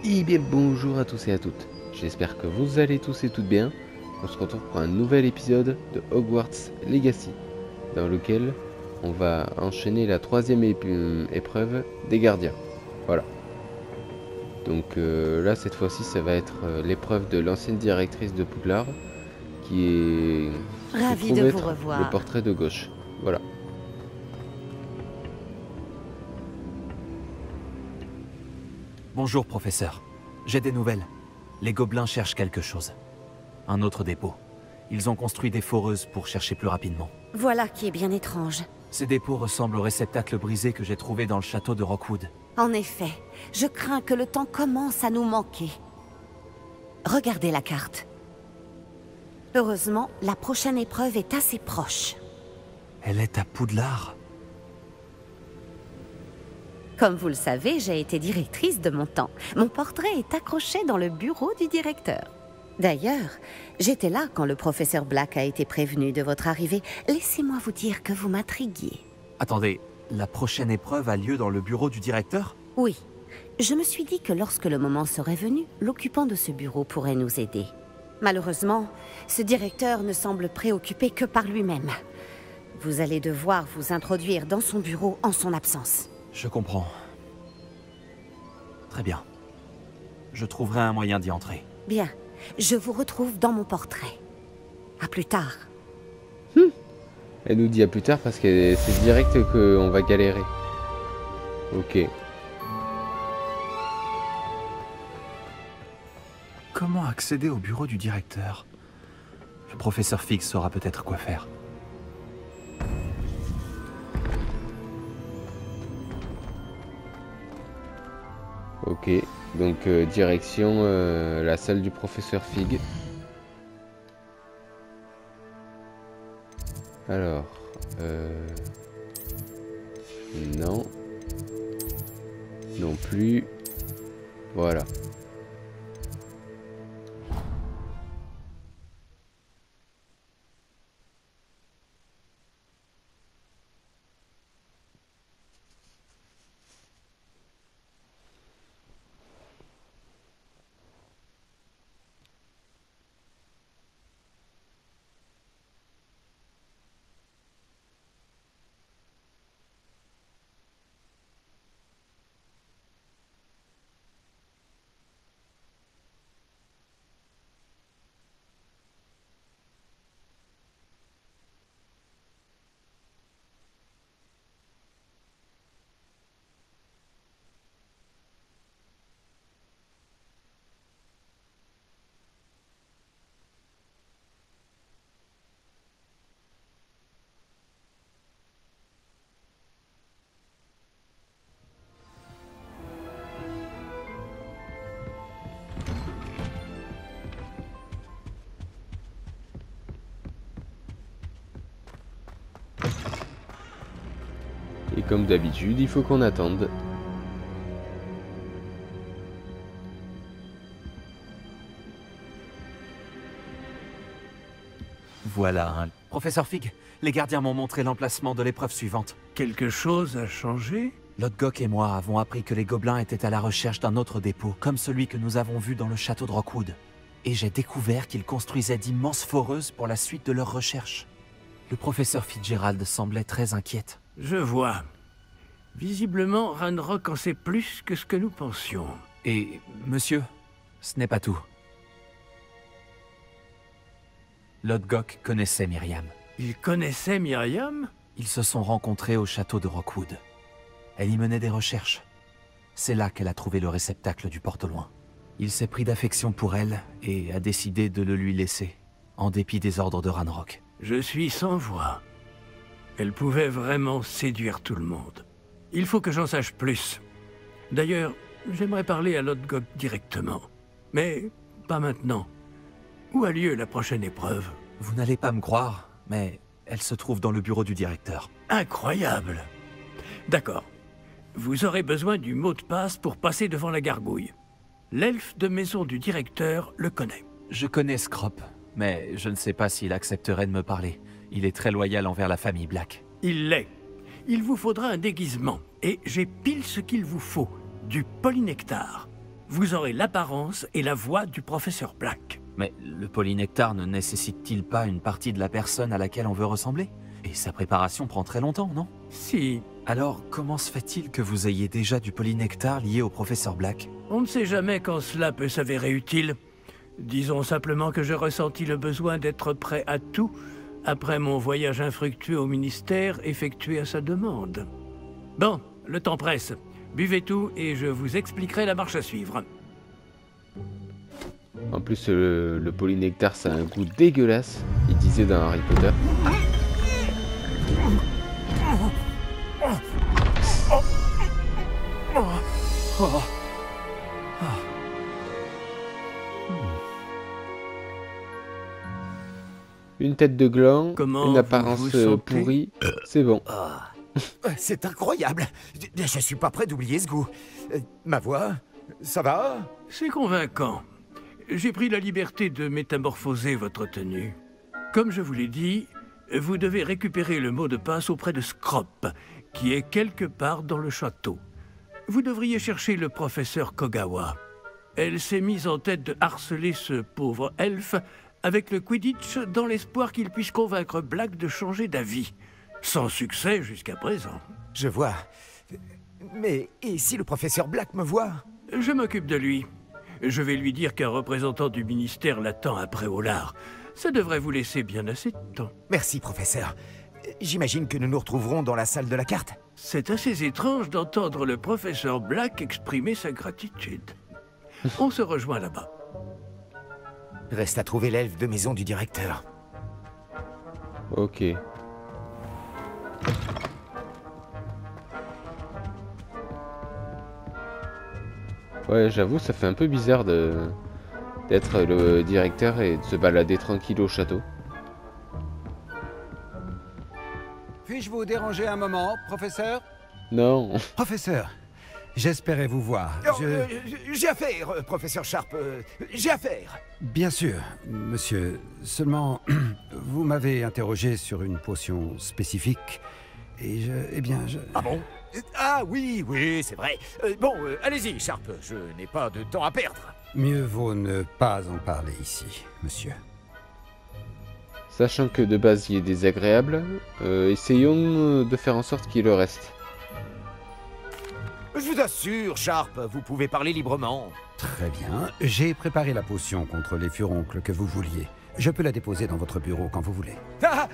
Eh bien bonjour à tous et à toutes, j'espère que vous allez tous et toutes bien. On se retrouve pour un nouvel épisode de Hogwarts Legacy, dans lequel on va enchaîner la troisième épreuve des gardiens. Voilà. Donc là cette fois-ci ça va être l'épreuve de l'ancienne directrice de Poudlard, qui se Ravi trouve de vous être le revoir. portrait de gauche. Voilà. Bonjour, professeur. J'ai des nouvelles. Les gobelins cherchent quelque chose. Un autre dépôt. Ils ont construit des foreuses pour chercher plus rapidement. Voilà qui est bien étrange. Ces dépôts ressemblent au réceptacle brisé que j'ai trouvé dans le château de Rockwood. En effet, je crains que le temps commence à nous manquer. Regardez la carte. Heureusement, la prochaine épreuve est assez proche. Elle est à Poudlard. Comme vous le savez, j'ai été directrice de mon temps. Mon portrait est accroché dans le bureau du directeur. D'ailleurs, j'étais là quand le professeur Black a été prévenu de votre arrivée. Laissez-moi vous dire que vous m'intriguiez. Attendez, la prochaine épreuve a lieu dans le bureau du directeur? Oui, je me suis dit que lorsque le moment serait venu, l'occupant de ce bureau pourrait nous aider. Malheureusement, ce directeur ne semble préoccupé que par lui-même. Vous allez devoir vous introduire dans son bureau en son absence. Je comprends. Très bien. Je trouverai un moyen d'y entrer. Bien, je vous retrouve dans mon portrait. À plus tard. Elle nous dit à plus tard parce que c'est direct qu'on va galérer. Ok. Comment accéder au bureau du directeur? Le professeur Fig saura peut-être quoi faire. Ok, donc direction la salle du professeur Fig. Alors, non, non plus, voilà. Et comme d'habitude, il faut qu'on attende. Voilà, Professeur Fig, les gardiens m'ont montré l'emplacement de l'épreuve suivante. Quelque chose a changé? Lodgok et moi avons appris que les gobelins étaient à la recherche d'un autre dépôt, comme celui que nous avons vu dans le château de Rockwood. Et j'ai découvert qu'ils construisaient d'immenses foreuses pour la suite de leurs recherches. Le professeur Fitzgerald semblait très inquiète. Je vois. Visiblement, Ranrock en sait plus que ce que nous pensions. Et, monsieur, ce n'est pas tout. Lodgok connaissait Myriam. Il connaissait Myriam? Ils se sont rencontrés au château de Rockwood. Elle y menait des recherches. C'est là qu'elle a trouvé le réceptacle du porte-loin. Il s'est pris d'affection pour elle et a décidé de le lui laisser, en dépit des ordres de Ranrock. Je suis sans voix. Elle pouvait vraiment séduire tout le monde. Il faut que j'en sache plus. D'ailleurs, j'aimerais parler à Lodgok directement. Mais pas maintenant. Où a lieu la prochaine épreuve? Vous n'allez pas me croire, mais elle se trouve dans le bureau du directeur. Incroyable! D'accord. Vous aurez besoin du mot de passe pour passer devant la gargouille. L'elfe de maison du directeur le connaît. Je connais Scrop, mais je ne sais pas s'il accepterait de me parler. Il est très loyal envers la famille Black. Il l'est. Il vous faudra un déguisement, et j'ai pile ce qu'il vous faut, du polynectar. vous aurez l'apparence et la voix du professeur Black. Mais le polynectar ne nécessite-t-il pas une partie de la personne à laquelle on veut ressembler? Et sa préparation prend très longtemps, non? Si, Alors, comment se fait-il que vous ayez déjà du polynectar lié au professeur Black? on ne sait jamais quand cela peut s'avérer utile. Disons simplement que je ressentis le besoin d'être prêt à tout après mon voyage infructueux au ministère effectué à sa demande. Bon, le temps presse. Buvez tout et je vous expliquerai la marche à suivre. En plus, le polynectar, ça a un goût dégueulasse. Il disait dans Harry Potter. Une tête de gland, Comment une apparence vous vous sentez pourrie, c'est bon. C'est incroyable. Je suis pas prêt d'oublier ce goût. Ma voix, ça va? C'est convaincant. J'ai pris la liberté de métamorphoser votre tenue. Comme je vous l'ai dit, vous devez récupérer le mot de passe auprès de Scrop, qui est quelque part dans le château. Vous devriez chercher le professeur Kogawa. Elle s'est mise en tête de harceler ce pauvre elfe avec le Quidditch dans l'espoir qu'il puisse convaincre Black de changer d'avis. Sans succès jusqu'à présent. Je vois. Mais et si le professeur Black me voit? Je m'occupe de lui. Je vais lui dire qu'un représentant du ministère l'attend après Olar. Ça devrait vous laisser bien assez de temps. Merci, professeur. J'imagine que nous nous retrouverons dans la salle de la carte. C'est assez étrange d'entendre le professeur Black exprimer sa gratitude. On se rejoint là-bas. Reste à trouver l'elfe de maison du directeur. Ok. Ouais, j'avoue, ça fait un peu bizarre d'être le directeur et de se balader tranquille au château. Puis-je vous déranger un moment, professeur? Non. Professeur, j'espérais vous voir. J'ai affaire, professeur Sharp. J'ai affaire. Bien sûr, monsieur. Seulement, vous m'avez interrogé sur une potion spécifique. Et Ah bon? Ah oui, c'est vrai. Bon, allez-y, Sharp. Je n'ai pas de temps à perdre. Mieux vaut ne pas en parler ici, monsieur. Sachant que de base il est désagréable, essayons de faire en sorte qu'il le reste. Je vous assure, Sharp, vous pouvez parler librement. Très bien. J'ai préparé la potion contre les furoncles que vous vouliez. Je peux la déposer dans votre bureau quand vous voulez. Ah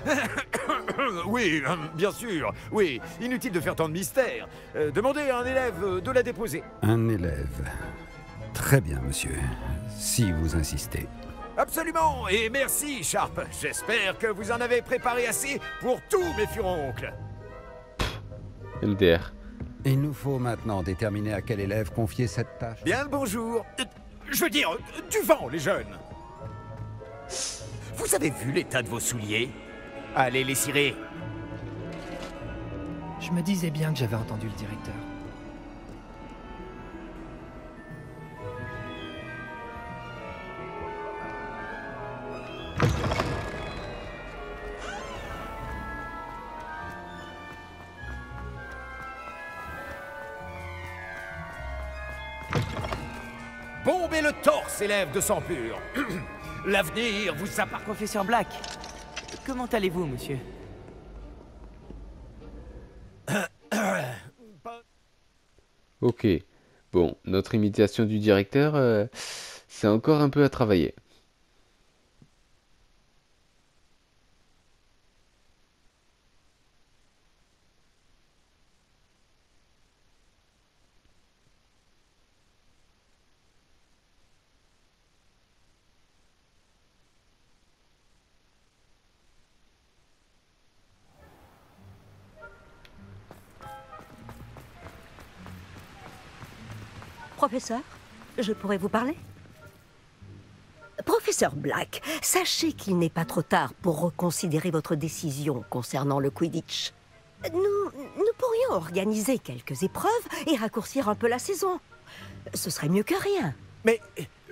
oui, bien sûr. Oui, inutile de faire tant de mystère. Demandez à un élève de la déposer. Un élève. Très bien, monsieur. Si vous insistez. Absolument, et merci, Sharp. J'espère que vous en avez préparé assez pour tous mes furoncles. MDR. Il nous faut maintenant déterminer à quel élève confier cette tâche. Bien le bonjour. Je veux dire, du vent, les jeunes. Vous avez vu l'état de vos souliers? Allez les cirer. Je me disais bien que j'avais entendu le directeur. Bombez le torse, élève de sang pur. L'avenir vous appartient. Professeur Black, comment allez-vous, monsieur? Ok. Bon, notre imitation du directeur, c'est encore un peu à travailler. Professeur, je pourrais vous parler? Professeur Black, sachez qu'il n'est pas trop tard pour reconsidérer votre décision concernant le Quidditch. Nous pourrions organiser quelques épreuves et raccourcir un peu la saison. Ce serait mieux que rien. Mais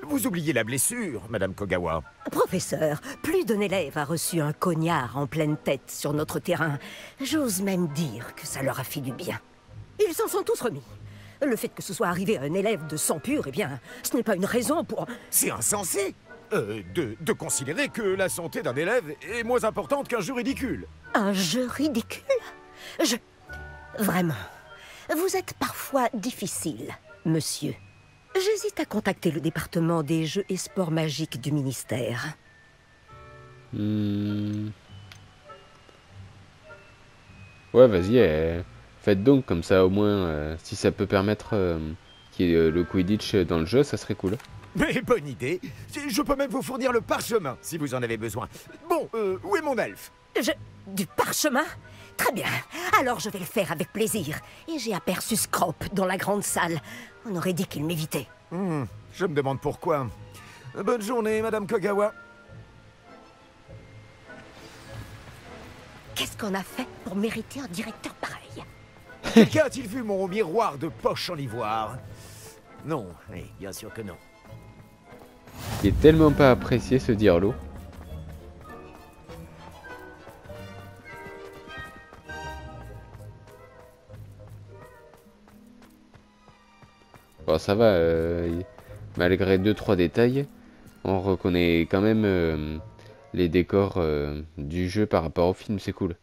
vous oubliez la blessure, Madame Kogawa. Professeur, plus d'un élève a reçu un cognard en pleine tête sur notre terrain. J'ose même dire que ça leur a fait du bien. Ils s'en sont tous remis. Le fait que ce soit arrivé à un élève de sang pur, eh bien, ce n'est pas une raison pour... C'est insensé de considérer que la santé d'un élève est moins importante qu'un jeu ridicule. Un jeu ridicule? Vraiment, vous êtes parfois difficile, monsieur. J'hésite à contacter le département des jeux et sports magiques du ministère. Ouais, vas-y, faites donc, comme ça au moins, si ça peut permettre qu'il y ait le Quidditch dans le jeu, ça serait cool. Mais bonne idée. Je peux même vous fournir le parchemin, si vous en avez besoin. Bon, où est mon elfe? Du parchemin? Très bien, alors je vais le faire avec plaisir. Et j'ai aperçu Scrope dans la grande salle. On aurait dit qu'il m'évitait. Je me demande pourquoi. Bonne journée, Madame Kogawa. Qu'est-ce qu'on a fait pour mériter un directeur pareil? Quelqu'un a-t-il vu mon miroir de poche en ivoire? Non, oui, bien sûr que non. Il est tellement pas apprécié, ce Dirlo. Bon, ça va, malgré 2-3 détails, on reconnaît quand même les décors du jeu par rapport au film, c'est cool.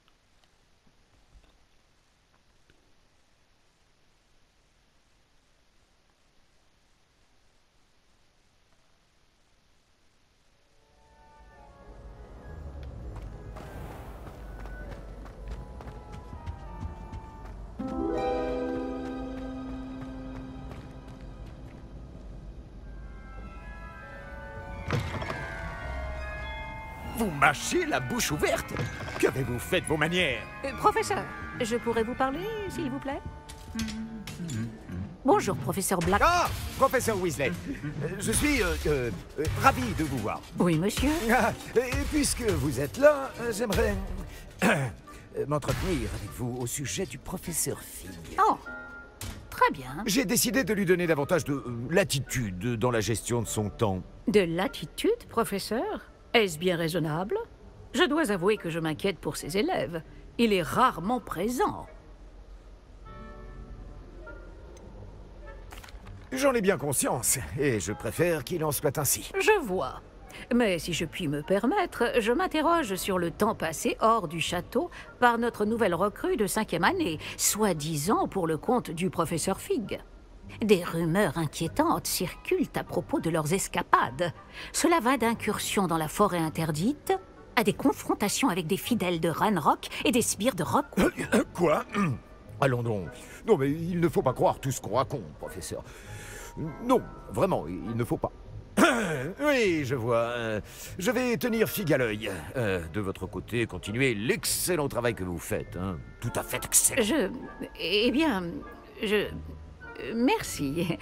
Vous mâchez la bouche ouverte? Qu'avez-vous fait de vos manières? Professeur, je pourrais vous parler, s'il vous plaît? Bonjour, professeur Black. Ah, professeur Weasley. Je suis ravi de vous voir. Oui, monsieur. Et puisque vous êtes là, j'aimerais m'entretenir avec vous au sujet du professeur Fig. Oh, très bien. J'ai décidé de lui donner davantage de latitude dans la gestion de son temps. De latitude, professeur? Est-ce bien raisonnable? Je dois avouer que je m'inquiète pour ses élèves. Il est rarement présent. J'en ai bien conscience, et je préfère qu'il en soit ainsi. Je vois. Mais si je puis me permettre, je m'interroge sur le temps passé hors du château par notre nouvelle recrue de 5e année, soi-disant pour le compte du professeur Fig. Des rumeurs inquiétantes circulent à propos de leurs escapades. Cela va d'incursions dans la forêt interdite à des confrontations avec des fidèles de Ranrock et des sbires de Rockwood. Quoi? Allons donc. Non, mais il ne faut pas croire tout ce qu'on raconte, professeur. Non, vraiment, il ne faut pas. Oui, je vois. Je vais tenir Fig à l'œil. De votre côté, continuez l'excellent travail que vous faites. Hein. Tout à fait excellent. Eh bien, merci.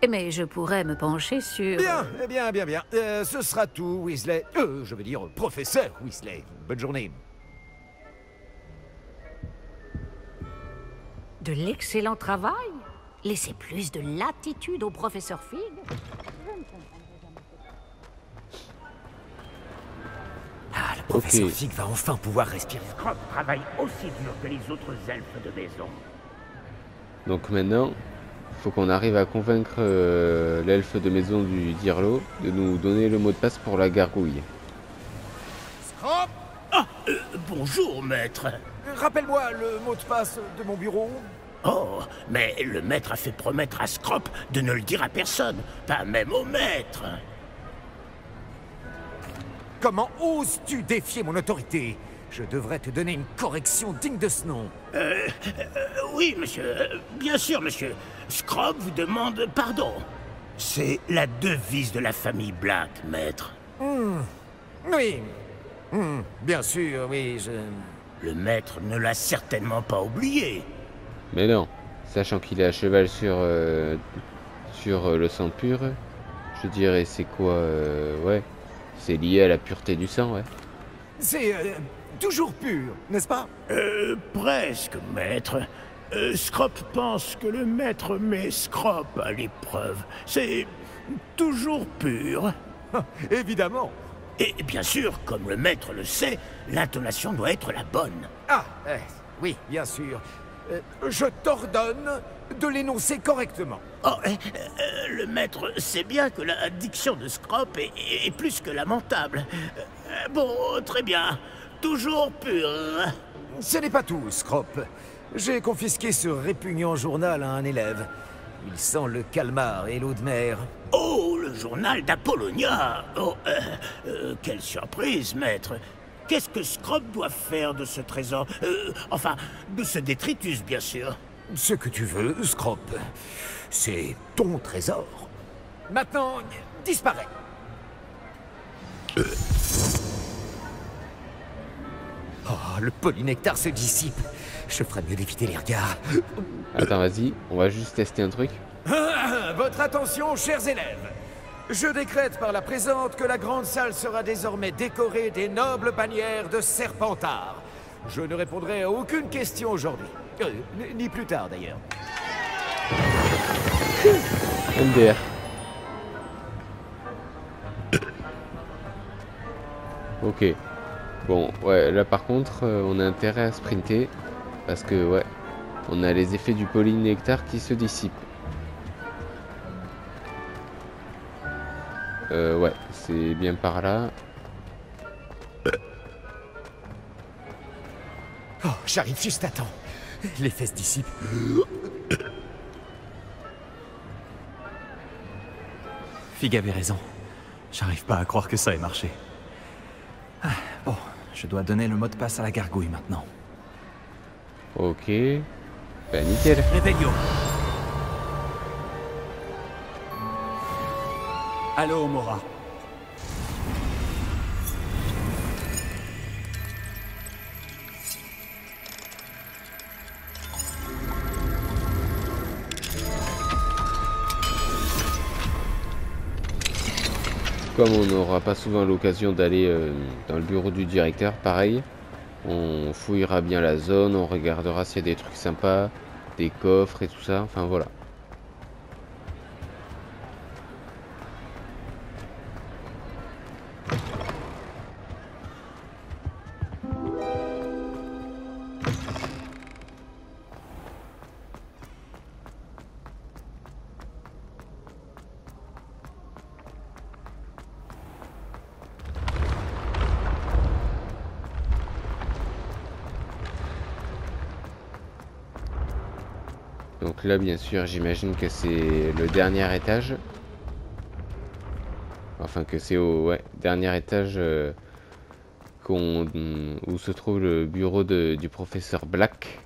Mais je pourrais me pencher sur... Bien. Ce sera tout, Weasley. Je veux dire, professeur Weasley. Bonne journée. De l'excellent travail? Laissez plus de latitude au professeur Fig. Ah, le professeur Fig va enfin pouvoir respirer. Scrope travaille aussi dur que les autres elfes de maison. Donc maintenant, faut qu'on arrive à convaincre l'elfe de maison du Dirlo de nous donner le mot de passe pour la gargouille. Scrope! Ah, bonjour, maître. Rappelle-moi le mot de passe de mon bureau. Oh, mais le maître a fait promettre à Scrope de ne le dire à personne, pas même au maître. Comment oses-tu défier mon autorité? Je devrais te donner une correction digne de ce nom. Oui, monsieur. Bien sûr, monsieur. Scrope vous demande pardon. C'est la devise de la famille Black, maître. Oui. Bien sûr, oui, Le maître ne l'a certainement pas oublié. Mais non, sachant qu'il est à cheval sur le sang pur, je dirais c'est quoi, ouais, c'est lié à la pureté du sang, ouais. C'est toujours pur, n'est-ce pas? Presque, maître. Scrope pense que le maître met Scrope à l'épreuve. C'est toujours pur. Évidemment. Et bien sûr, comme le maître le sait, l'intonation doit être la bonne. Ah, oui, bien sûr. Je t'ordonne de l'énoncer correctement. Oh, le maître sait bien que la diction de Scrope est plus que lamentable. Bon, très bien. Toujours pur. Ce n'est pas tout, Scrope. J'ai confisqué ce répugnant journal à un élève. Il sent le calmar et l'eau de mer. Oh, le journal d'Apollonia. Oh, quelle surprise, maître. Qu'est-ce que Scrope doit faire de ce trésor? Enfin, de ce détritus, bien sûr. Ce que tu veux, Scrope. C'est ton trésor. Maintenant, disparaît. Oh, le polynectar se dissipe. Je ferais mieux d'éviter les regards. Attends, vas-y, on va juste tester un truc. Votre attention, chers élèves. Je décrète par la présente que la grande salle sera désormais décorée des nobles bannières de Serpentard. Je ne répondrai à aucune question aujourd'hui. Ni plus tard, d'ailleurs. MDR. Ok. Bon, ouais, là par contre, on a intérêt à sprinter. Parce que, ouais, on a les effets du polynectar qui se dissipent. Ouais, c'est bien par là. Oh, j'arrive juste à temps. Les fesses dissipent. Fig avait raison. J'arrive pas à croire que ça ait marché. Ah, bon, je dois donner le mot de passe à la gargouille maintenant. Ok. Bah nickel. Réveillon. Allô, Mora. Comme on n'aura pas souvent l'occasion d'aller dans le bureau du directeur, pareil, on fouillera bien la zone, on regardera s'il y a des trucs sympas, des coffres et tout ça, enfin voilà. Donc là, bien sûr, j'imagine que c'est le dernier étage. Enfin, que c'est au dernier étage où se trouve le bureau du professeur Black.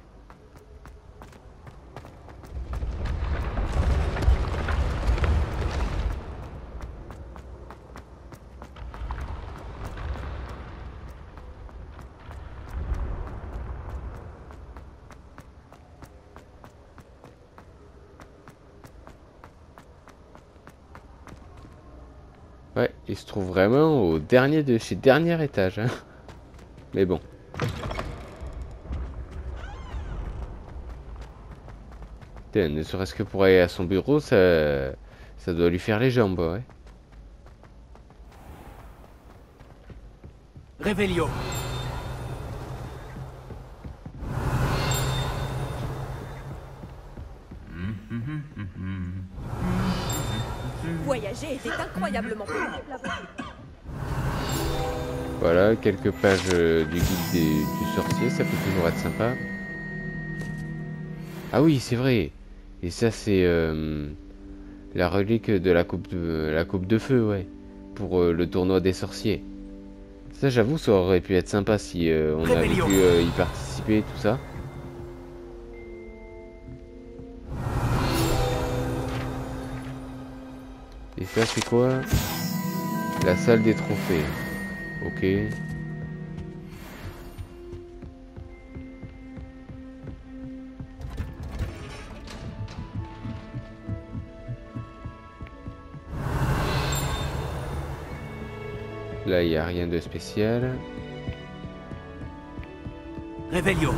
Ouais, il se trouve vraiment au dernier de chez dernier étage. Hein. Mais bon. Putain, ne serait-ce que pour aller à son bureau, ça doit lui faire les jambes, ouais. Réveillon. Voyager était incroyablement pénible. Voilà, quelques pages du guide du sorcier, ça peut toujours être sympa. Ah oui, c'est vrai. Et ça, c'est la relique de la coupe de feu, ouais. Pour le tournoi des sorciers. Ça, j'avoue, ça aurait pu être sympa si on avait pu y participer, tout ça. Et ça, c'est quoi? La salle des trophées. Ok. Là, il n'y a rien de spécial. Réveillon.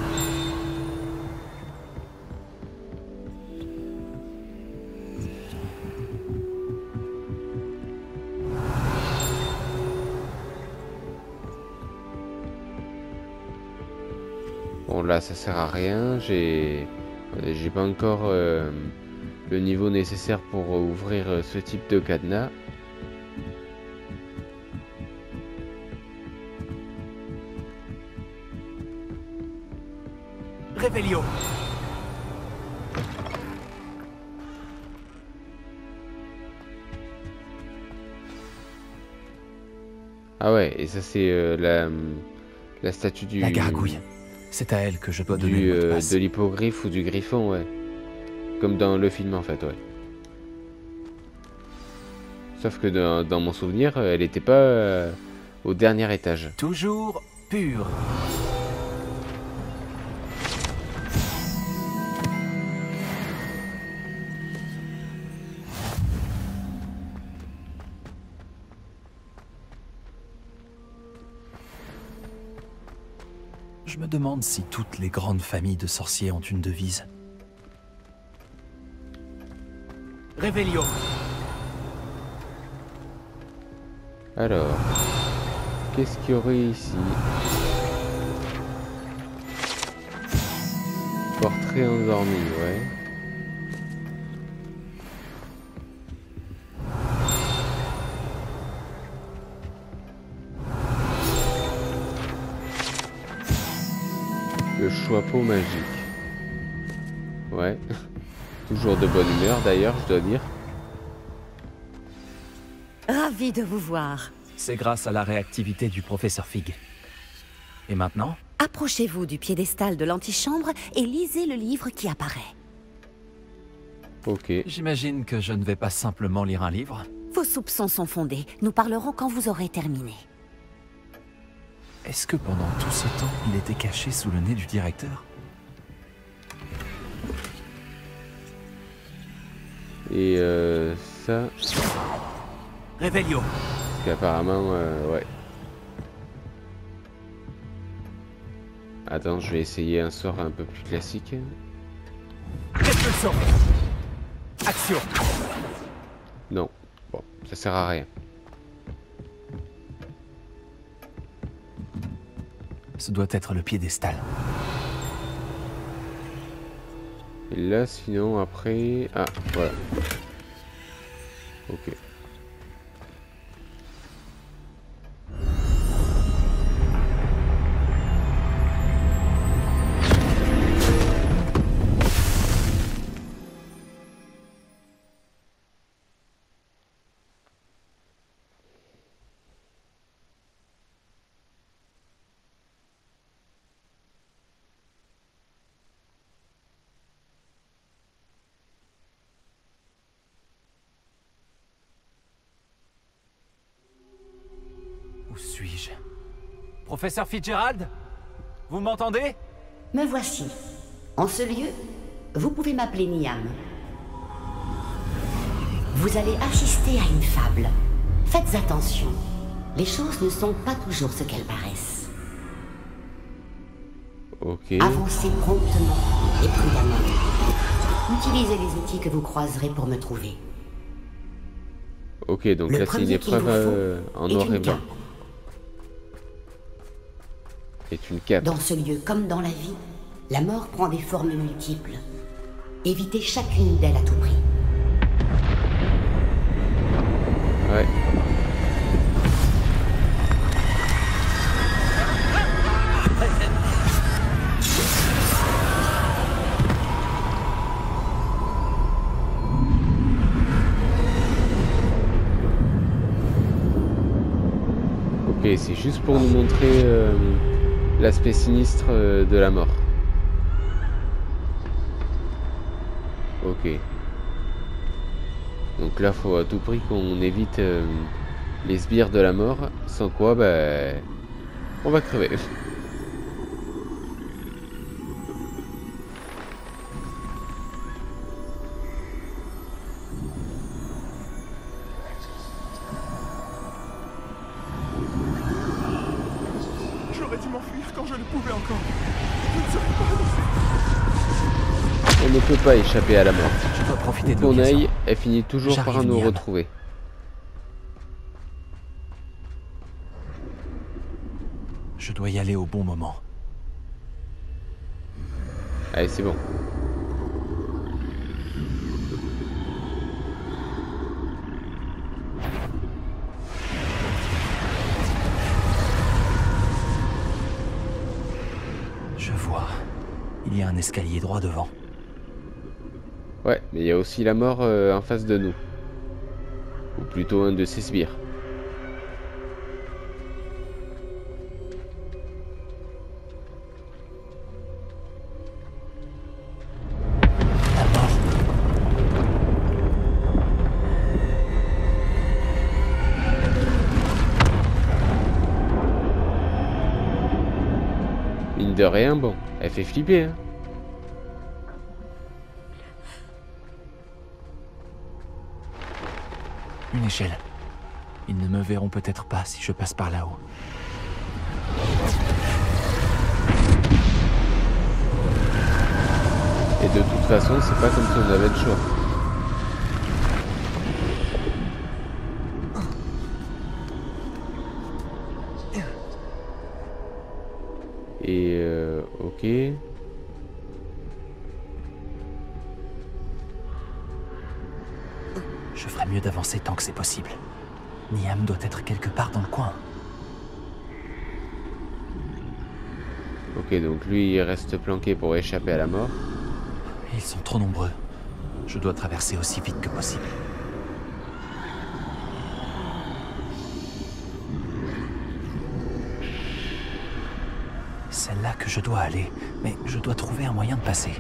Bon là ça sert à rien, j'ai pas encore le niveau nécessaire pour ouvrir ce type de cadenas. Réveillon. Ah ouais, et ça c'est la statue du... La gargouille. C'est à elle que je dois donner le mot de passe. De l'hippogriffe ou du griffon, ouais. Comme dans le film en fait, ouais. Sauf que dans mon souvenir, elle était pas au dernier étage. Toujours pur. Je me demande si toutes les grandes familles de sorciers ont une devise. Réveillon. Alors, qu'est-ce qu'il y aurait ici? Portrait endormi, ouais. Le chapeau magique. Ouais. Toujours de bonne humeur d'ailleurs, je dois dire. Ravi de vous voir. C'est grâce à la réactivité du professeur Fig. Et maintenant? Approchez-vous du piédestal de l'antichambre et lisez le livre qui apparaît. Ok. J'imagine que je ne vais pas simplement lire un livre. Vos soupçons sont fondés. Nous parlerons quand vous aurez terminé. Est-ce que pendant tout ce temps, il était caché sous le nez du directeur? Et ça... Réveillon. Parce qu'apparemment, ouais. Attends, je vais essayer un sort un peu plus classique. Expulsion. Action. Non. Bon, ça sert à rien. Ce doit être le piédestal. Et là, sinon, après... Ah, voilà. Ok. Où suis-je? Professeur Fitzgerald? Vous m'entendez? Me voici. En ce lieu, vous pouvez m'appeler Niam. Vous allez assister à une fable. Faites attention. Les choses ne sont pas toujours ce qu'elles paraissent. Ok. Avancez promptement et prudemment. Utilisez les outils que vous croiserez pour me trouver. Ok, donc là c'est une épreuve en noir et blanc. C'est une cape. Dans ce lieu, comme dans la vie, la mort prend des formes multiples. Évitez chacune d'elles à tout prix. Ouais. Ok, c'est juste pour nous montrer l'aspect sinistre de la mort. Ok. Donc là, faut à tout prix qu'on évite les sbires de la mort, sans quoi, bah, on va crever. J'aurais dû m'enfuir quand je le pouvais encore. Je ne serais pas resté. On ne peut pas échapper à la mort. Je dois profiter de Qu'on l'occasion. aille, elle finit toujours par J'arrive, nous Niam. retrouver. Je dois y aller au bon moment. Allez, c'est bon. Je vois. Il y a un escalier droit devant. Ouais, mais il y a aussi la mort en face de nous. Ou plutôt un de ses sbires. Mine de rien, bon, elle fait flipper, hein. Une échelle. Ils ne me verront peut-être pas si je passe par là-haut. Et de toute façon, c'est pas comme si on avait le choix. Et ok. Je ferais mieux d'avancer tant que c'est possible. Niam doit être quelque part dans le coin. Ok, donc lui il reste planqué pour échapper à la mort. Ils sont trop nombreux. Je dois traverser aussi vite que possible. C'est là que je dois aller, mais je dois trouver un moyen de passer.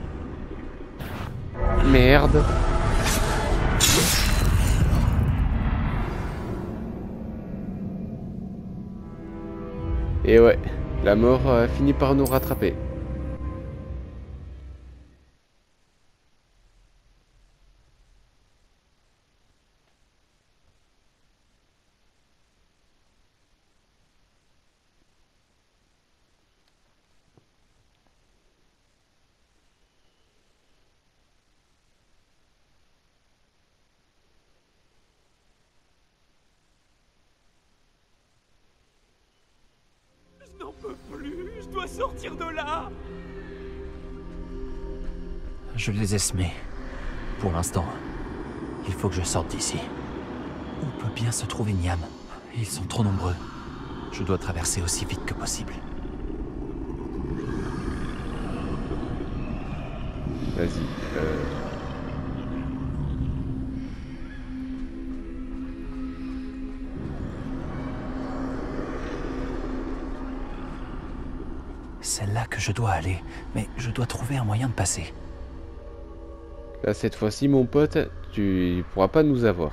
Merde. Et ouais, la mort a fini par nous rattraper. Je n'en peux plus, je dois sortir de là. Je les ai semés. Pour l'instant, il faut que je sorte d'ici. Où peut bien se trouver Niam? Ils sont trop nombreux. Je dois traverser aussi vite que possible. Vas-y. C'est là que je dois aller, mais je dois trouver un moyen de passer. Là, cette fois-ci, mon pote, tu pourras pas nous avoir.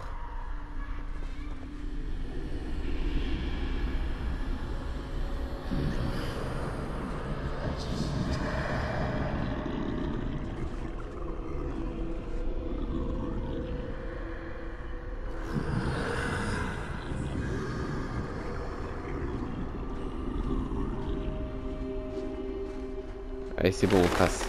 Allez, c'est bon, on trace.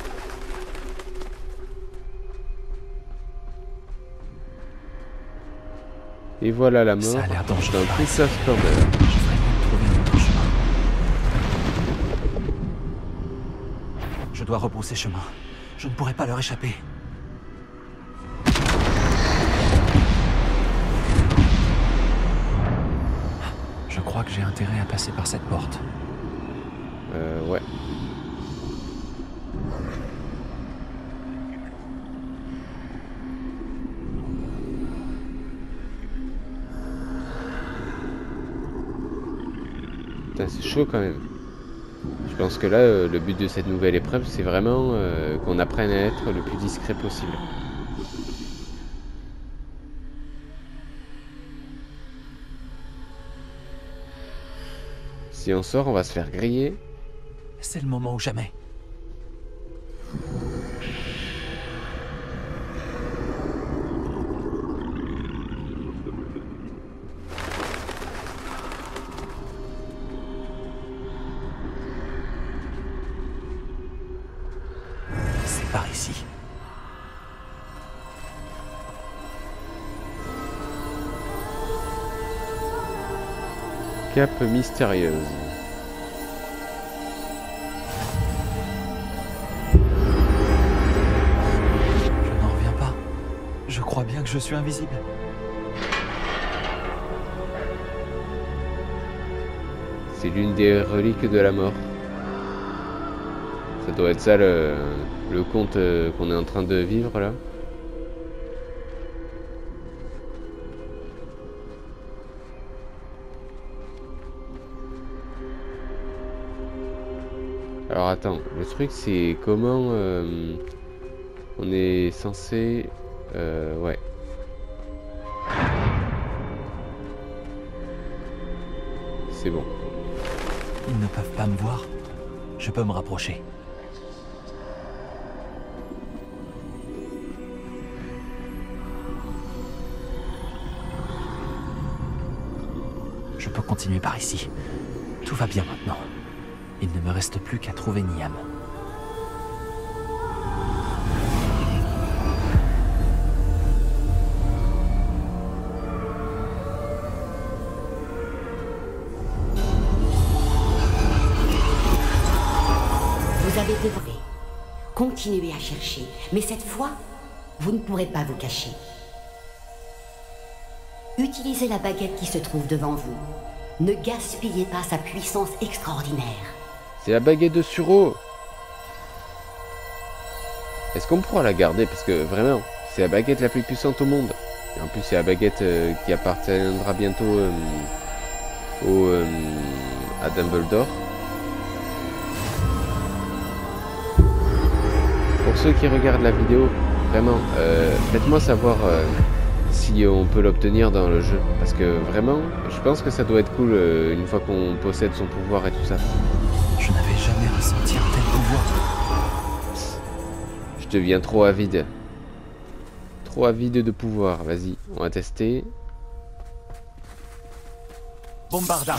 Et voilà la mort. Ça a l'air dangereux. Dans tout sa splendeur. Je ferais mieux de trouver un autre chemin. Je dois repousser chemin. Je ne pourrai pas leur échapper. Je crois que j'ai intérêt à passer par cette porte. Ouais. C'est chaud quand même. Je pense que là, le but de cette nouvelle épreuve, c'est vraiment qu'on apprenne à être le plus discret possible. Si on sort, on va se faire griller. C'est le moment ou jamais. Par ici. Cape mystérieuse. que je suis invisible? C'est l'une des reliques de la mort. Ça doit être ça le conte qu'on est en train de vivre là. Alors attends, le truc c'est comment on est censé... ouais. C'est bon. Ils ne peuvent pas me voir. Je peux me rapprocher. Je peux continuer par ici. Tout va bien maintenant. Il ne me reste plus qu'à trouver Niam. Vous avez devré. Continuez à chercher, mais cette fois, vous ne pourrez pas vous cacher. Utilisez la baguette qui se trouve devant vous. Ne gaspillez pas sa puissance extraordinaire. C'est la baguette de Suro. Est-ce qu'on pourra la garder? Parce que vraiment, c'est la baguette la plus puissante au monde. Et en plus, c'est la baguette qui appartiendra bientôt à Dumbledore. Pour ceux qui regardent la vidéo, vraiment, faites-moi savoir si on peut l'obtenir dans le jeu. Parce que vraiment, je pense que ça doit être cool une fois qu'on possède son pouvoir et tout ça. Je n'avais jamais ressenti un tel pouvoir. Je deviens trop avide. Trop avide de pouvoir. Vas-y, on va tester. Bombarda.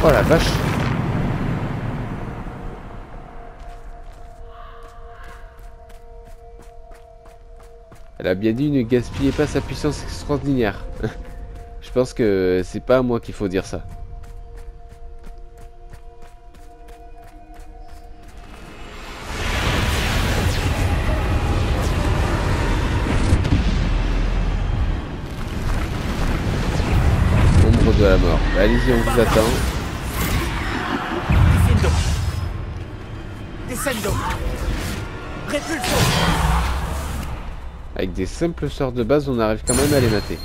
Oh la vache. Elle a bien dit ne gaspillez pas sa puissance extraordinaire. Je pense que c'est pas à moi qu'il faut dire ça. Ombre de la mort. Bah, allez-y, on vous attend. Descendo. Repulso. Avec des simples sorts de base, on arrive quand même à les mater.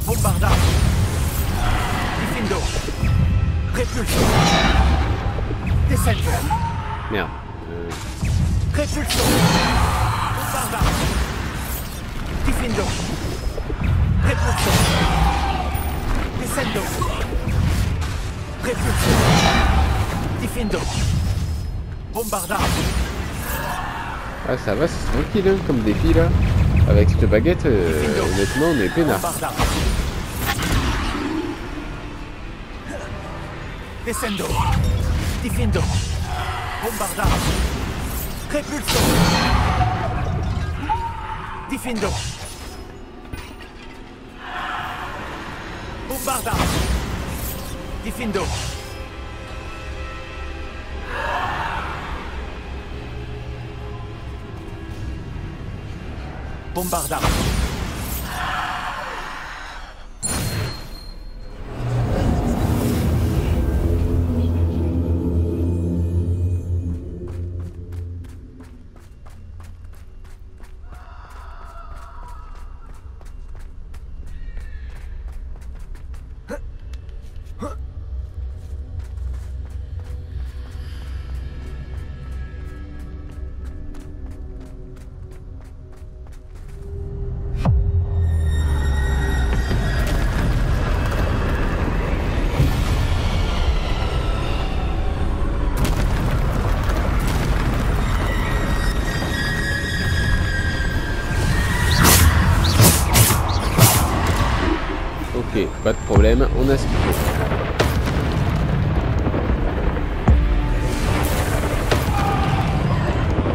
Bombarda. Diffindo. Repulso. Descendo. Merde. Repulso. Bombarda. Diffindo. Repulso. Descendo. Repulso. Diffindo. Bombarda. Ah ça va, c'est tranquille hein, comme défi là. Avec cette baguette, honnêtement on est peinard. Bombarda. Descendo. Diffindo. Bombarda. Repulso. Diffindo. Bombarda. Diffindo. Bombarda. Ok, pas de problème, on a ce qu'il faut.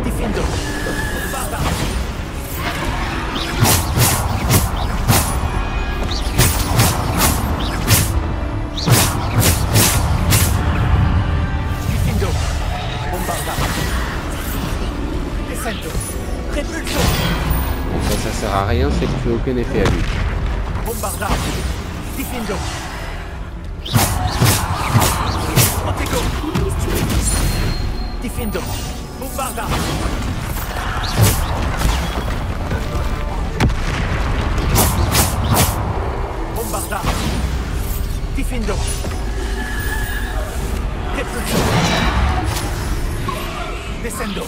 Diffindo. Bombarda. aucun effet à lui. Bombarda. Diffindo. Protego. Diffindo. Bombarda. Bombarda. Diffindo. Repulso. Descendo.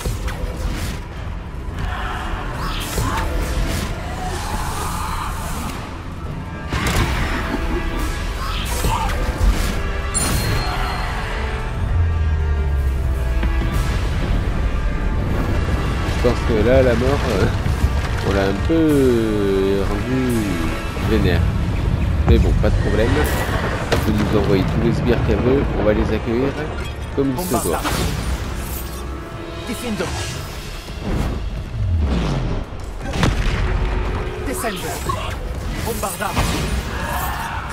Je pense que là, la mort, on l'a un peu rendu vénère. Mais bon, pas de problème. Elle peut nous envoyer tous les sbires qu'elle veut. On va les accueillir comme il se doit. Diffindo. Descendo. Bombarda.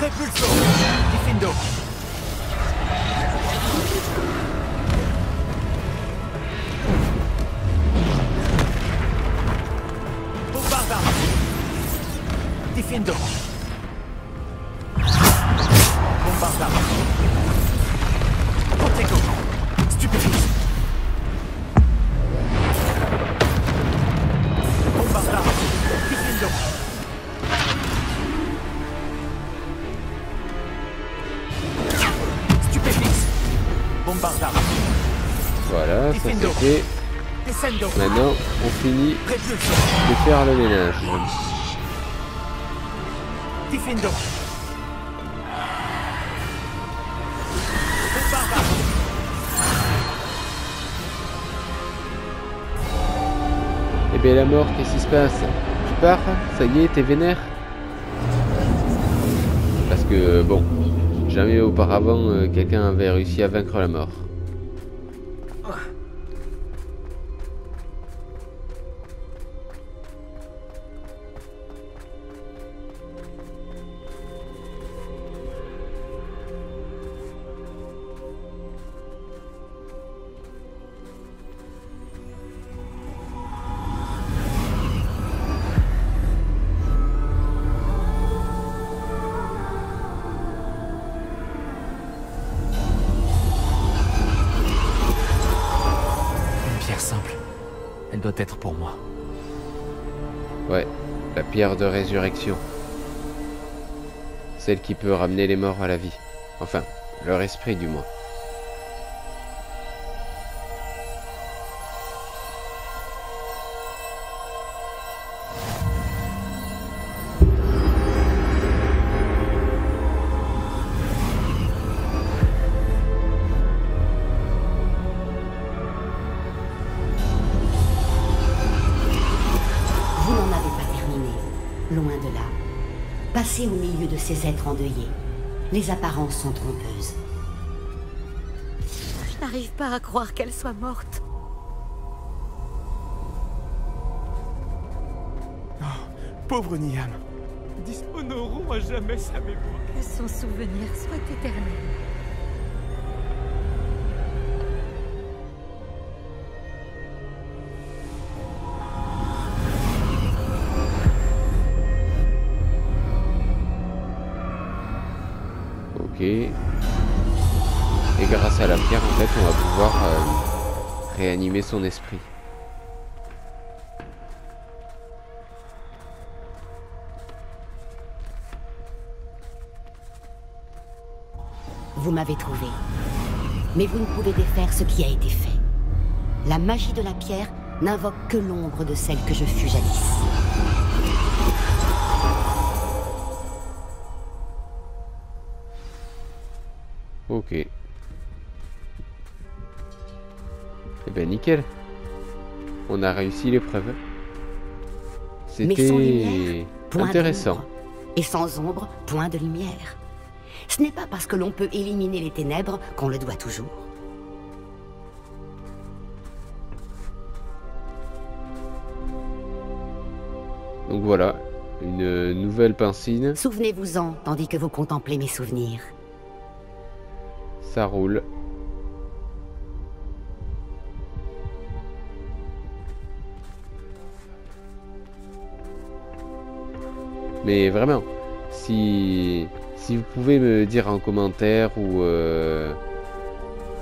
Repulso. Diffindo. Bombarda. Diffindo. Bombarda. Protego. Stupéfice. Bombarda. Diffindo. Stupéfice. Bombarda. Voilà, ça c'est fait. Descendo. Maintenant, on finit de faire le ménage. Diffindo. Eh bien la mort, qu'est-ce qui se passe? Tu pars? Ça y est, t'es vénère? Parce que bon, jamais auparavant quelqu'un avait réussi à vaincre la mort. Elle doit être pour moi. Ouais, la pierre de résurrection. Celle qui peut ramener les morts à la vie. Enfin, leur esprit du moins. Loin de là. Passez au milieu de ces êtres endeuillés. Les apparences sont trompeuses. Je n'arrive pas à croire qu'elle soit morte. Oh, pauvre Niam. Dishonorons à jamais sa mémoire. Que son souvenir soit éternel. Ok. Et grâce à la pierre, en fait, on va pouvoir réanimer son esprit. Vous m'avez trouvé. Mais vous ne pouvez défaire ce qui a été fait. La magie de la pierre n'invoque que l'ombre de celle que je fus jadis. Ok. Eh ben nickel. On a réussi l'épreuve. C'était intéressant. Et sans ombre, point de lumière. Ce n'est pas parce que l'on peut éliminer les ténèbres qu'on le doit toujours. Donc voilà, une nouvelle pincine. Souvenez-vous-en, tandis que vous contemplez mes souvenirs. Ça roule. Mais vraiment, si vous pouvez me dire en commentaire ou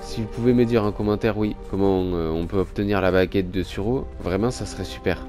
si vous pouvez me dire en commentaire, oui, comment on peut obtenir la baguette de Suro, vraiment ça serait super.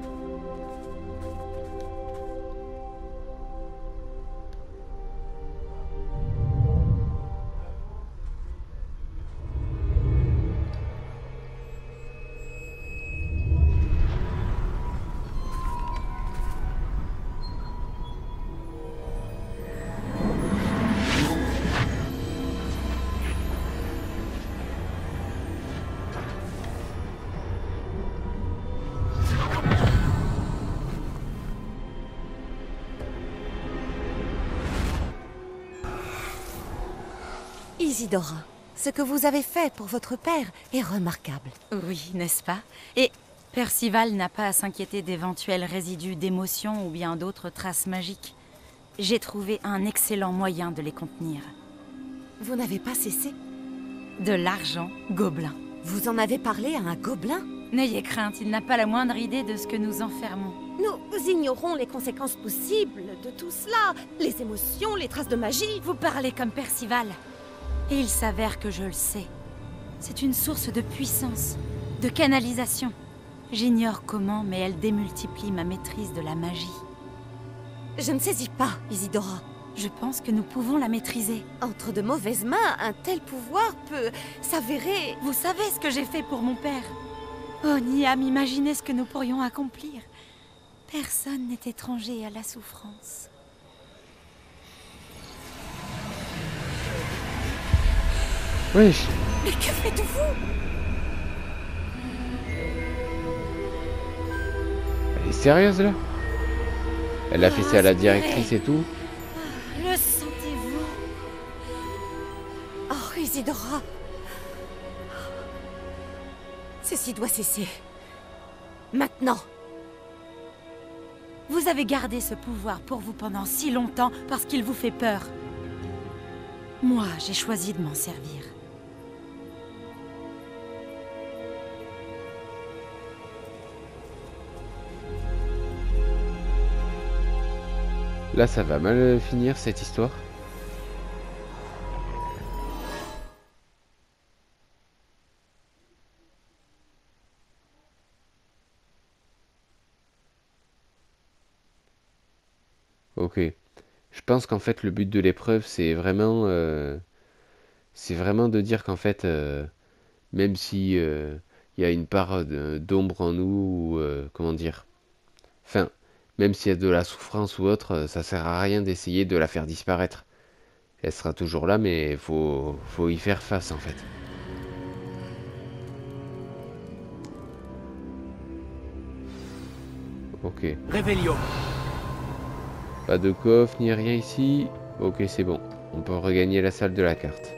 Isidora, ce que vous avez fait pour votre père est remarquable. Oui, n'est-ce pas? Et Percival n'a pas à s'inquiéter d'éventuels résidus d'émotions ou bien d'autres traces magiques. J'ai trouvé un excellent moyen de les contenir. Vous n'avez pas cessé? De l'argent, gobelin. Vous en avez parlé à un gobelin? N'ayez crainte, il n'a pas la moindre idée de ce que nous enfermons. Nous ignorons les conséquences possibles de tout cela. Les émotions, les traces de magie. Vous parlez comme Percival. Et il s'avère que je le sais. C'est une source de puissance, de canalisation. J'ignore comment, mais elle démultiplie ma maîtrise de la magie. Je ne saisis pas, Isidora. Je pense que nous pouvons la maîtriser. Entre de mauvaises mains, un tel pouvoir peut s'avérer... Vous savez ce que j'ai fait pour mon père? Oh, Niam, imaginez ce que nous pourrions accomplir. Personne n'est étranger à la souffrance. Wesh. Mais que faites-vous? Elle est sérieuse là? Elle a fait ça à la directrice et tout? Le sentez-vous? Oh, Isidora. Ceci doit cesser. Maintenant. Vous avez gardé ce pouvoir pour vous pendant si longtemps parce qu'il vous fait peur. Moi, j'ai choisi de m'en servir. Là, ça va mal finir cette histoire. Ok. Je pense qu'en fait, le but de l'épreuve, c'est vraiment de dire qu'en fait, même si il y a une part d'ombre en nous, ou comment dire, enfin, même s'il y a de la souffrance ou autre, ça sert à rien d'essayer de la faire disparaître. Elle sera toujours là, mais faut y faire face en fait. Ok. Réveillon. Pas de coffre ni rien ici. Ok, c'est bon. On peut regagner la salle de la carte.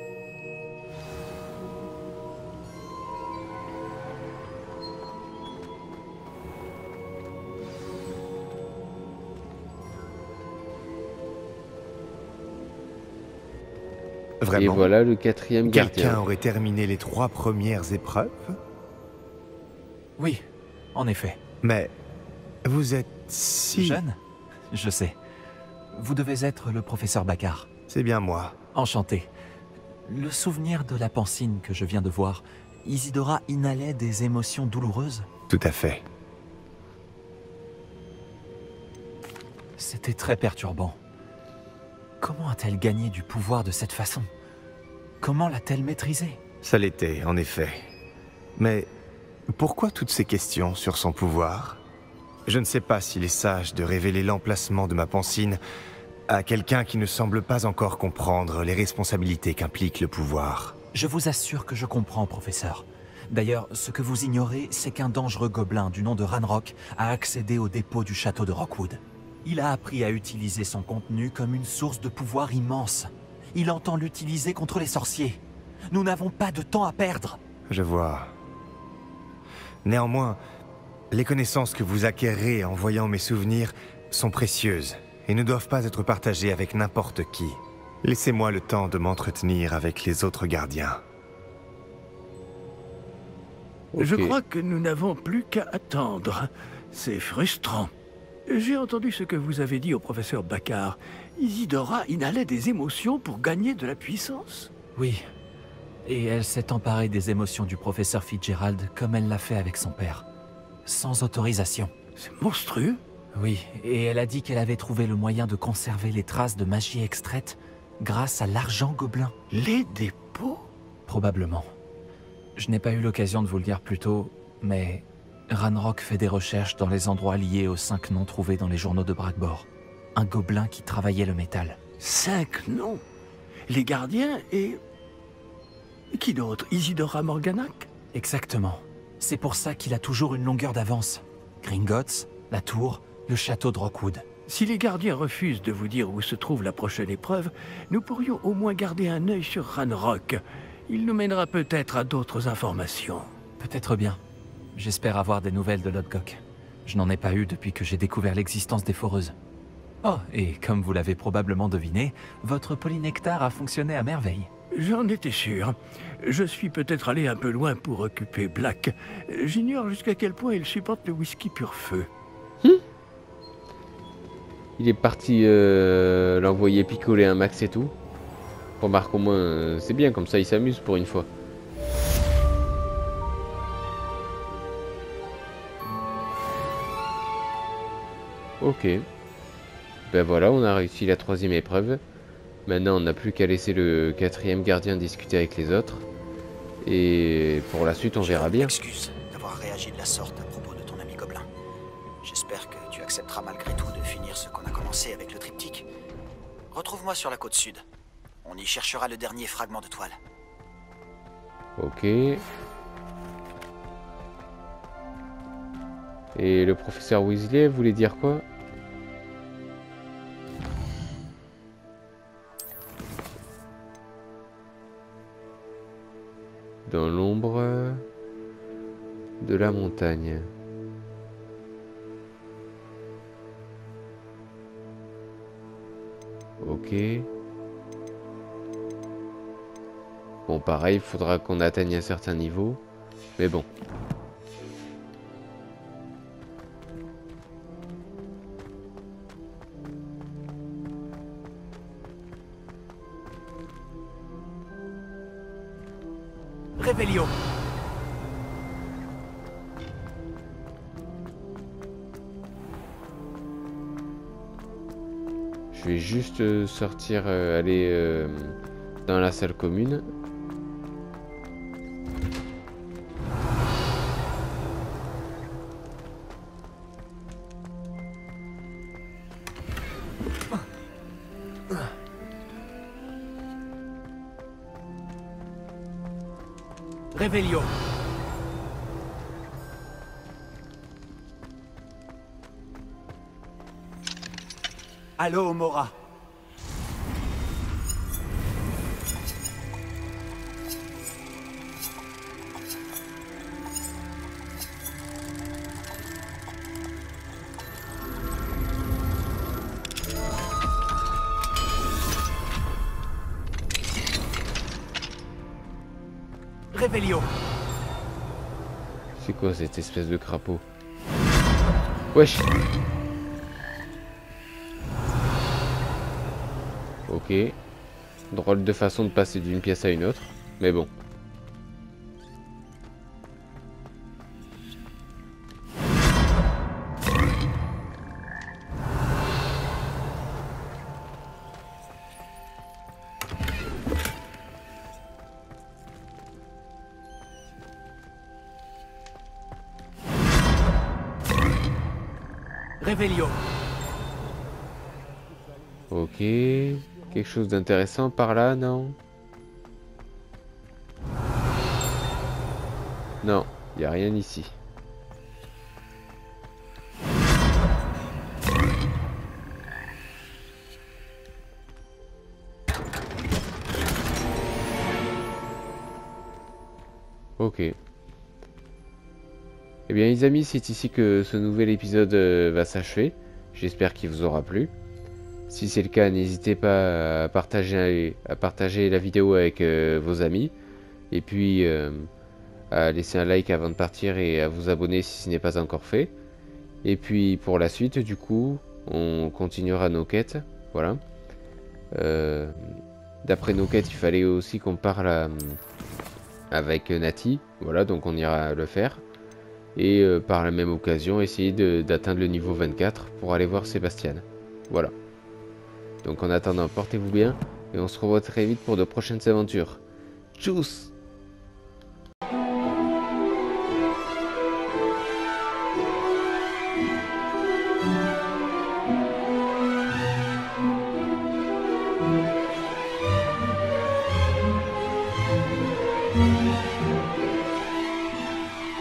Vraiment? Et voilà le quatrième gardien. Quelqu'un aurait terminé les 3 premières épreuves? Oui, en effet. Mais vous êtes si... Jeune? Je sais. Vous devez être le professeur Baccar. C'est bien moi. Enchanté. Le souvenir de la pancine que je viens de voir, Isidora inhalait des émotions douloureuses? Tout à fait. C'était très perturbant. Comment a-t-elle gagné du pouvoir de cette façon? Comment l'a-t-elle maîtrisé? Ça l'était, en effet. Mais pourquoi toutes ces questions sur son pouvoir? Je ne sais pas s'il est sage de révéler l'emplacement de ma pancine à quelqu'un qui ne semble pas encore comprendre les responsabilités qu'implique le pouvoir. Je vous assure que je comprends, professeur. D'ailleurs, ce que vous ignorez, c'est qu'un dangereux gobelin du nom de Ranrock a accédé au dépôt du château de Rockwood. Il a appris à utiliser son contenu comme une source de pouvoir immense. Il entend l'utiliser contre les sorciers. Nous n'avons pas de temps à perdre. Je vois. Néanmoins, les connaissances que vous acquérez en voyant mes souvenirs sont précieuses et ne doivent pas être partagées avec n'importe qui. Laissez-moi le temps de m'entretenir avec les autres gardiens. Okay. Je crois que nous n'avons plus qu'à attendre. C'est frustrant. J'ai entendu ce que vous avez dit au professeur Baccar. Isidora inhalait des émotions pour gagner de la puissance. Oui. Et elle s'est emparée des émotions du professeur Fitzgerald comme elle l'a fait avec son père. Sans autorisation. C'est monstrueux. Oui, et elle a dit qu'elle avait trouvé le moyen de conserver les traces de magie extraite grâce à l'argent gobelin. Les dépôts? Probablement. Je n'ai pas eu l'occasion de vous le dire plus tôt, mais Ranrock fait des recherches dans les endroits liés aux 5 noms trouvés dans les journaux de Brackbor. Un gobelin qui travaillait le métal. 5 noms? Les gardiens et... Qui d'autre? Isidora Morganac? Exactement. C'est pour ça qu'il a toujours une longueur d'avance. Gringotts, la tour, le château de Rockwood. Si les gardiens refusent de vous dire où se trouve la prochaine épreuve, nous pourrions au moins garder un œil sur Ranrock. Il nous mènera peut-être à d'autres informations. Peut-être bien. J'espère avoir des nouvelles de Lodgok. Je n'en ai pas eu depuis que j'ai découvert l'existence des foreuses. Oh, et comme vous l'avez probablement deviné, votre polynectar a fonctionné à merveille. J'en étais sûr. Je suis peut-être allé un peu loin pour occuper Black. J'ignore jusqu'à quel point il supporte le whisky pur feu. Il est parti l'envoyer picoler un max et tout. Remarque au moins, c'est bien, comme ça il s'amuse pour une fois. Ok. Ben voilà, on a réussi la 3e épreuve. Maintenant, on n'a plus qu'à laisser le 4e gardien discuter avec les autres. Et pour la suite, on verra bien. Excuse d'avoir réagi de la sorte à propos de ton ami Gobelin. J'espère que tu accepteras malgré tout de finir ce qu'on a commencé avec le triptyque. Retrouve-moi sur la côte sud. On y cherchera le dernier fragment de toile. Ok. Et le professeur Weasley voulait dire quoi? Dans l'ombre de la montagne. Ok. Bon, pareil, il faudra qu'on atteigne un certain niveau. Mais bon. Réveillon. Je vais juste sortir, aller dans la salle commune. Réveillon. Allô, Mora. Réveillon. C'est quoi cette espèce de crapaud? Wesh. Ok. Drôle de façon de passer d'une pièce à une autre. Mais bon. Réveillon. Ok. Quelque chose d'intéressant par là, non? Non, il n'y a rien ici. Ok. Eh bien les amis, c'est ici que ce nouvel épisode va s'achever. J'espère qu'il vous aura plu. Si c'est le cas, n'hésitez pas à partager la vidéo avec vos amis. Et puis à laisser un like avant de partir et à vous abonner si ce n'est pas encore fait. Et puis pour la suite, du coup, on continuera nos quêtes. Voilà. D'après nos quêtes, il fallait aussi qu'on parle avec Natty. Voilà, donc on ira le faire. Et par la même occasion, essayer d'atteindre le niveau 24 pour aller voir Sébastien. Voilà. Donc en attendant, portez-vous bien. Et on se revoit très vite pour de prochaines aventures. Tchuss!